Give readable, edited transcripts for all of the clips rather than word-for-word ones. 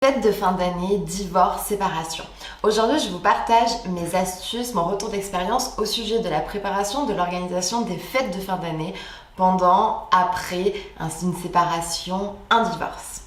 Fête de fin d'année, divorce, séparation. Aujourd'hui, je vous partage mes astuces, mon retour d'expérience au sujet de la préparation de l'organisation des fêtes de fin d'année pendant, après une séparation, un divorce.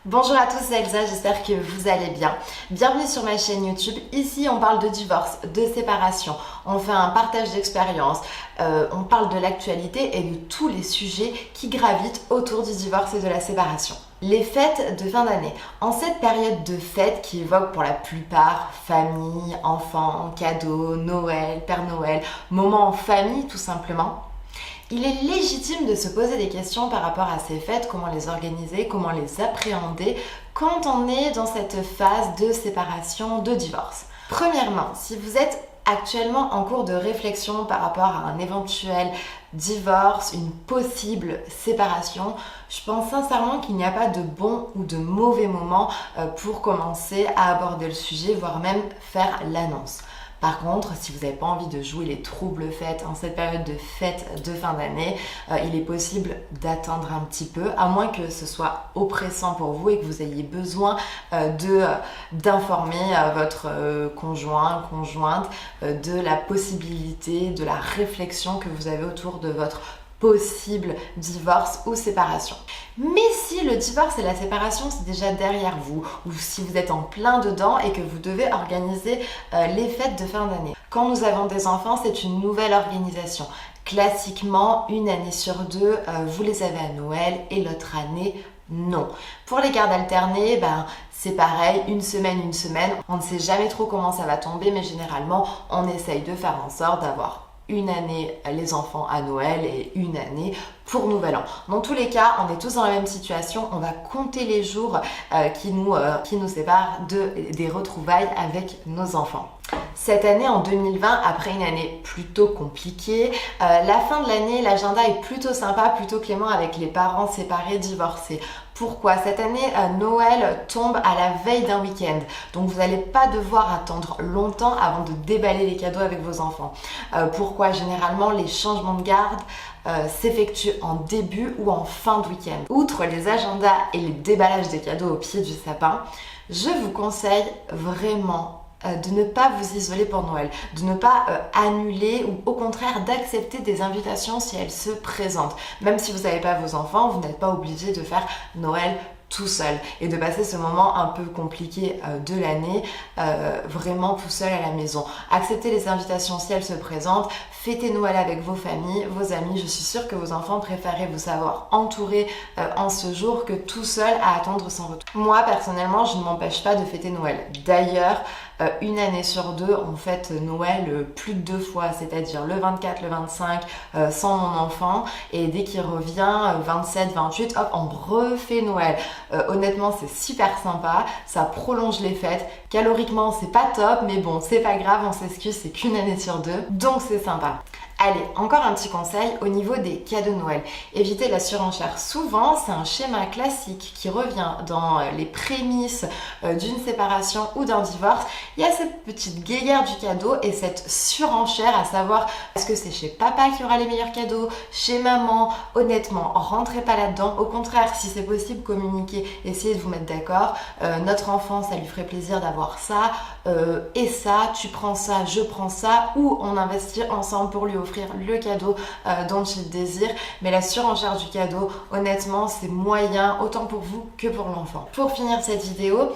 Bonjour à tous, c'est Elsa, j'espère que vous allez bien. Bienvenue sur ma chaîne YouTube. Ici, on parle de divorce, de séparation, on fait un partage d'expérience, on parle de l'actualité et de tous les sujets qui gravitent autour du divorce et de la séparation. Les fêtes de fin d'année. En cette période de fêtes qui évoque pour la plupart famille, enfants, cadeaux, Noël, Père Noël, moment en famille tout simplement, il est légitime de se poser des questions par rapport à ces fêtes, comment les organiser, comment les appréhender quand on est dans cette phase de séparation, de divorce. Premièrement, si vous êtes actuellement en cours de réflexion par rapport à un éventuel divorce, une possible séparation, je pense sincèrement qu'il n'y a pas de bon ou de mauvais moment pour commencer à aborder le sujet, voire même faire l'annonce. Par contre, si vous n'avez pas envie de jouer les troubles fêtes en cette période de fête de fin d'année, il est possible d'attendre un petit peu, à moins que ce soit oppressant pour vous et que vous ayez besoin d'informer votre conjointe de la possibilité, de la réflexion que vous avez autour de votre possible divorce ou séparation. Mais si le divorce et la séparation c'est déjà derrière vous, ou si vous êtes en plein dedans et que vous devez organiser les fêtes de fin d'année. Quand nous avons des enfants, c'est une nouvelle organisation. Classiquement, une année sur deux, vous les avez à Noël et l'autre année, non. Pour les gardes alternés, c'est pareil, une semaine. On ne sait jamais trop comment ça va tomber, mais généralement, on essaye de faire en sorte d'avoir une année les enfants à Noël et une année pour Nouvel An. Dans tous les cas, on est tous dans la même situation. On va compter les jours qui nous séparent des retrouvailles avec nos enfants. Cette année, en 2020, après une année plutôt compliquée, la fin de l'année, l'agenda est plutôt sympa, plutôt clément avec les parents séparés, divorcés. Pourquoi? Cette année, Noël tombe à la veille d'un week-end. Donc vous n'allez pas devoir attendre longtemps avant de déballer les cadeaux avec vos enfants. Pourquoi? Généralement, les changements de garde s'effectuent en début ou en fin de week-end. Outre les agendas et les déballages des cadeaux au pied du sapin, je vous conseille vraiment de ne pas vous isoler pour Noël, de ne pas annuler ou au contraire d'accepter des invitations si elles se présentent. Même si vous n'avez pas vos enfants, vous n'êtes pas obligé de faire Noël tout seul et de passer ce moment un peu compliqué de l'année vraiment tout seul à la maison. Acceptez les invitations si elles se présentent, fêtez Noël avec vos familles, vos amis. Je suis sûre que vos enfants préfèrent vous savoir entourés en ce jour que tout seul à attendre son retour. Moi personnellement, je ne m'empêche pas de fêter Noël. D'ailleurs, une année sur deux, on fête Noël plus de 2 fois, c'est-à-dire le 24, le 25 sans mon enfant et dès qu'il revient, 27, 28, hop, on refait Noël. Honnêtement, c'est super sympa, ça prolonge les fêtes. Caloriquement, c'est pas top, mais bon, c'est pas grave, on s'excuse, c'est qu'une année sur deux, donc c'est sympa. Allez, encore un petit conseil au niveau des cadeaux de Noël. Évitez la surenchère. Souvent, c'est un schéma classique qui revient dans les prémices d'une séparation ou d'un divorce. Il y a cette petite guéguerre du cadeau et cette surenchère à savoir est-ce que c'est chez papa qui aura les meilleurs cadeaux, chez maman. Honnêtement, rentrez pas là-dedans. Au contraire, si c'est possible, communiquez, essayez de vous mettre d'accord. Notre enfant, ça lui ferait plaisir d'avoir ça et ça, tu prends ça, je prends ça, ou on investit ensemble pour lui offrir le cadeau dont il désire. Mais la surenchère du cadeau, honnêtement, c'est moyen autant pour vous que pour l'enfant. Pour finir cette vidéo,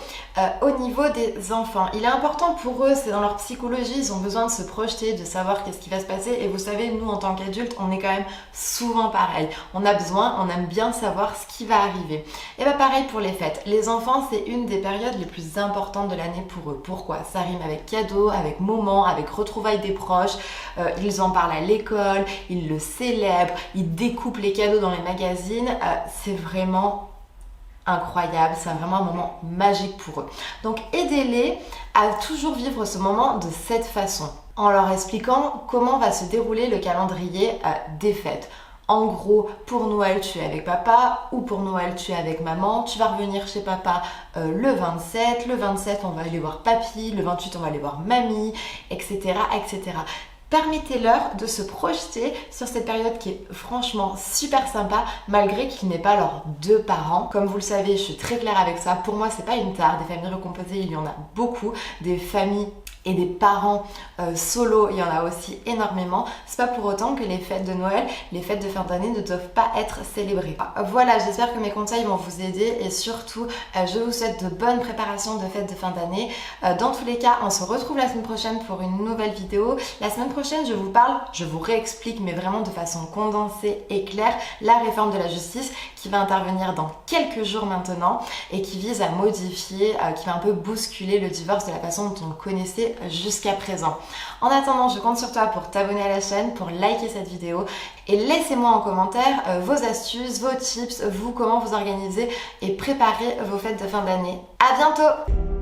au niveau des enfants, il est important pour eux, c'est dans leur psychologie, ils ont besoin de se projeter, de savoir qu'est-ce qui va se passer. Et vous savez, nous en tant qu'adultes, on est quand même souvent pareil. On aime bien savoir ce qui va arriver. Et pareil pour les fêtes. Les enfants, c'est une des périodes les plus importantes de l'année pour eux. Pourquoi? Ça rime avec cadeaux, avec moments, avec retrouvailles des proches. Ils en parlent à l'école, ils le célèbrent, ils découpent les cadeaux dans les magazines. C'est vraiment incroyable, c'est vraiment un moment magique pour eux. Donc aidez-les à toujours vivre ce moment de cette façon, en leur expliquant comment va se dérouler le calendrier des fêtes. En gros, pour Noël, tu es avec papa ou pour Noël, tu es avec maman. Tu vas revenir chez papa le 27. Le 27, on va aller voir papy. Le 28, on va aller voir mamie, etc., etc. Permettez-leur de se projeter sur cette période qui est franchement super sympa malgré qu'ils n'aient pas leurs deux parents. Comme vous le savez, je suis très claire avec ça. Pour moi, c'est pas une tare. Des familles recomposées, il y en a beaucoup. Des familles et des parents solo, il y en a aussi énormément. C'est pas pour autant que les fêtes de Noël, les fêtes de fin d'année ne doivent pas être célébrées. Voilà, j'espère que mes conseils vont vous aider et surtout, je vous souhaite de bonnes préparations de fêtes de fin d'année. Dans tous les cas, on se retrouve la semaine prochaine pour une nouvelle vidéo. La semaine prochaine, je vous parle, je vous réexplique, mais vraiment de façon condensée et claire, la réforme de la justice qui va intervenir dans quelques jours maintenant et qui vise à modifier, qui va un peu bousculer le divorce de la façon dont on le connaissait jusqu'à présent. En attendant, je compte sur toi pour t'abonner à la chaîne, pour liker cette vidéo et laissez-moi en commentaire vos astuces, vos tips, vous comment vous organisez et préparer vos fêtes de fin d'année. À bientôt!